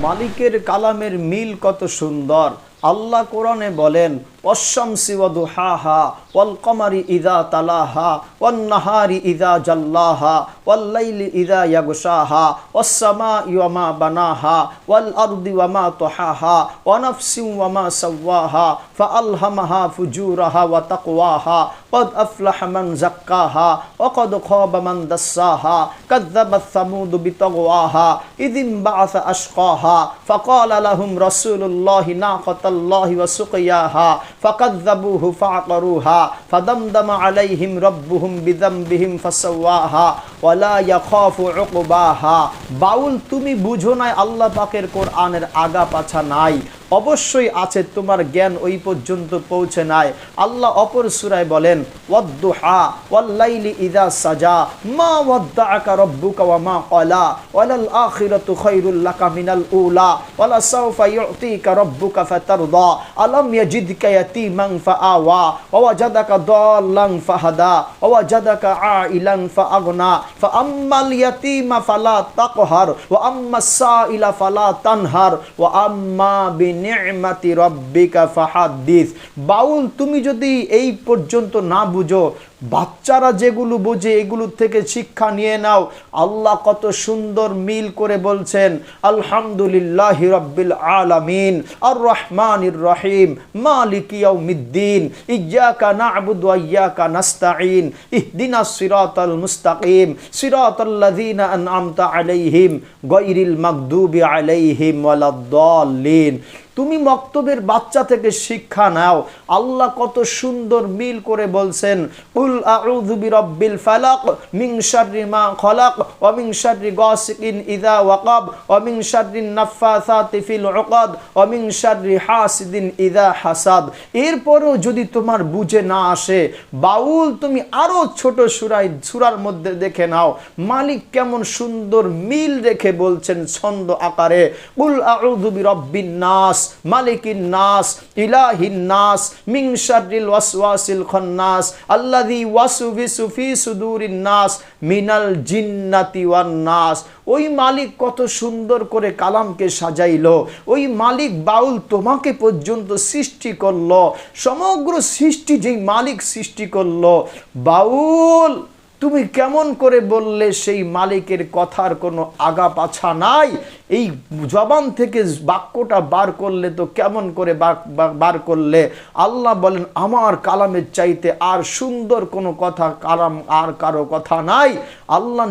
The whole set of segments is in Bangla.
মালিকের কালামের মিল কত সুন্দর। আল্লাহ কোরআনে বলেন, ওয়াশ-শামসি ওয়া দুহাহা ওয়াল কমারি ইযা তালাহা ওয়ান নাহারি ইযা জাল্লাহা ওয়াল লাইলি ইযা ইয়াগশাহা ওয়াস সামাই ওয়া মা বানাহা ওয়াল আরদি ওয়া মা তাহাহা ওয়া নাফসিন ওয়া মা সাওয়াহা ফাআলহামাহা ফুজুরাহা ওয়া তাকওয়াহা قد أفلح من زكاها وقد خاب من دساها كذبت ثمود بطغواها إذ انبعث أشقاها فقال لهم رسول الله ناقة الله وسقياها فكذبوه فعقروها فدمدم عليهم ربهم بذنبهم فسواها ولا يخاف عقباها। বাউল, তুমি বুঝো না আল্লাহ পাকের কোরআনের আগা পাছা নাই? অবশ্যই আছে, তোমার জ্ঞান ওই পর্যন্ত পৌঁছে নাই। আল্লাহ অপর সূরায় বলেন, ওয়াদ-দুহা ওয়াল-লাইলি ইযা সাজা মা ওয়াদ্দাআকা রাব্বুকা ওয়া মা ক্বালা ওয়ালাল আখিরাতু খায়রুল লাকা মিনাল উলা ওয়ালা সাওফা ইউতিকা রাব্বুকা ফাতারদা আলাম ইয়াজিদকা ইয়াতীমান ফাআওয়া ওয়া ওয়াজাদাকা দাল্লান ফাহাদা ওয়া ওয়াজাদাকা আইলান ফাআগনা ফাআম্মাল ইয়াতীমা ফালা তাকহার ওয়া আম্মাস সাইলা ফালা তানহার ওয়া আম্মা নি'মাতি রাব্বিকা ফাহাদ্দিস। বাউল, তুমি যদি এই পর্যন্ত না বুঝো, বাচ্চারা যেগুলো বোঝে এগুলো থেকে শিক্ষা নিয়ে নাও। আল্লাহ কত সুন্দর মিল করে বলছেন, আলহামদুলিল্লাহি রাব্বিল আলামিন আর রহমানির রহিম মালিকি ইয়াউমিদ্দিন ইয়্যাকা না'বুদু ওয়া ইয়্যাকা নাস্তাঈন ইহদিনাস সিরাতাল মুস্তাকিম সিরাতাল্লাযীনা আন'আমতা আলাইহিম গায়রিল মাগদুবি আলাইহিম ওয়ালাদ-দাল্লিন। তুমি মক্তবের বাচ্চা থেকে শিক্ষা নাও। আল্লাহ কত সুন্দর মিল করে বলছেন, কুল আউযু বিরাব্বিল ফালাক মিন শাররি মা খলাক ওয়া মিন শাররি গাসিকিন ইযা ওয়াকাব ওয়া মিন শাররিন নাফাসাতি ফিল উকাদ ওয়া মিন শাররি হাসিদিন ইযা হাসাদ। এরপরও যদি তোমার বুঝে না আসে, বাউল, তুমি আরো ছোট সূরার মধ্যে দেখে নাও মালিক কেমন সুন্দর মিল রেখে বলছেন ছন্দ আকারে, কুল আউযু বিরাব্বিন নাস মালিকিন নাস ইলাহিন নাস মিন শাররিল ওয়াসওয়াসিল খান্নাস আল্লাযী ওয়াসওয়িসু ফি সুদুরিন নাস মিনাল জিন্নাতি ওয়ান নাস। ওই মালিক কত সুন্দর করে কালামকে সাজাইলো। ওই মালিক বাউল তোমাকে পর্যন্ত সৃষ্টি করলো। সমগ্র সৃষ্টি যেই মালিক সৃষ্টি করলো, বাউল তুমি কেমন করে বললে সেই মালিকের কথার কোনো আগা পাছা নাই? এই জবান থেকে বাক্যটা বার করলে তো কেমন করে বার করলে? আল্লাহ বলেন, আমার কালামের চাইতে আর সুন্দর কোনো কথা কালাম আর কারো কথা নাই। আল্লাহ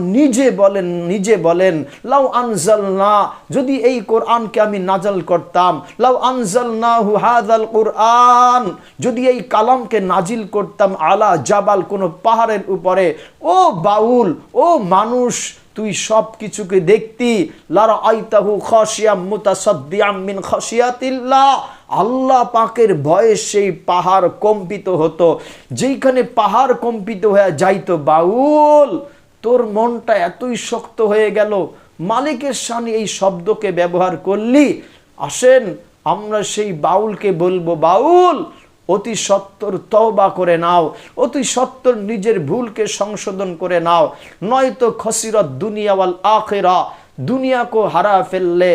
নিজে বলেন লাউ আনজালনা, যদি এই কোরআনকে আমি নাজল করতাম, লাউ আনজালনাহু হাযাল কোরআন, যদি এই কালামকে নাজিল করতাম আলা জাবাল, কোনো পাহাড়ের উপরে। ও বাউল, ও মানুষ, তুই সব কিছুকে দেখতি, লারা আইতাহু খাশিয়াম মুতাসাদ্দিআম মিন খাশিয়াতিল্লাহ, আল্লাহ পাকের ভয়ে সেই পাহাড় কম্পিত হতো। যেইখানে পাহাড় কম্পিত হয়ে যাইতো, বাউল তোর মনটা এতই শক্ত হয়ে গেল, মালিকের শানে এই শব্দকে ব্যবহার করলি। আসেন আমরা সেই বাউলকে বলবো, বাউল অতি সত্বর তওবা করে নাও, অতি সত্বর নিজের ভুলকে সংশোধন করে নাও, নয়তো খসিরত দুনিয়া ওয়াল আখিরা, দুনিয়া কো হারা ফেললে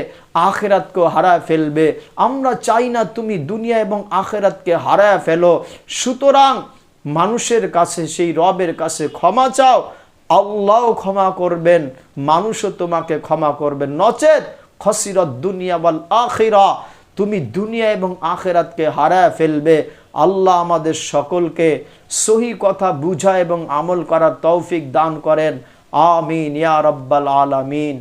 আখিরাত কো হারা ফেলবে। আমরা চাই না তুমি দুনিয়া এবং আখিরাতকে হারায় ফেলো। সুতরাং মানুষের কাছে, সেই রবের কাছে ক্ষমা চাও, আল্লাহ ক্ষমা করবেন, মানুষও তোমাকে ক্ষমা করবেন। নচেত খসিরত দুনিয়া ওয়াল আখিরা, তুমি দুনিয়া এবং আখিরাতকে হারায় ফেলবে। আল্লাহ আমাদের সকলকে সহি কথা বুঝা এবং আমল করার তৌফিক দান করেন। আমিন ইয়া রাব্বাল আলামিন।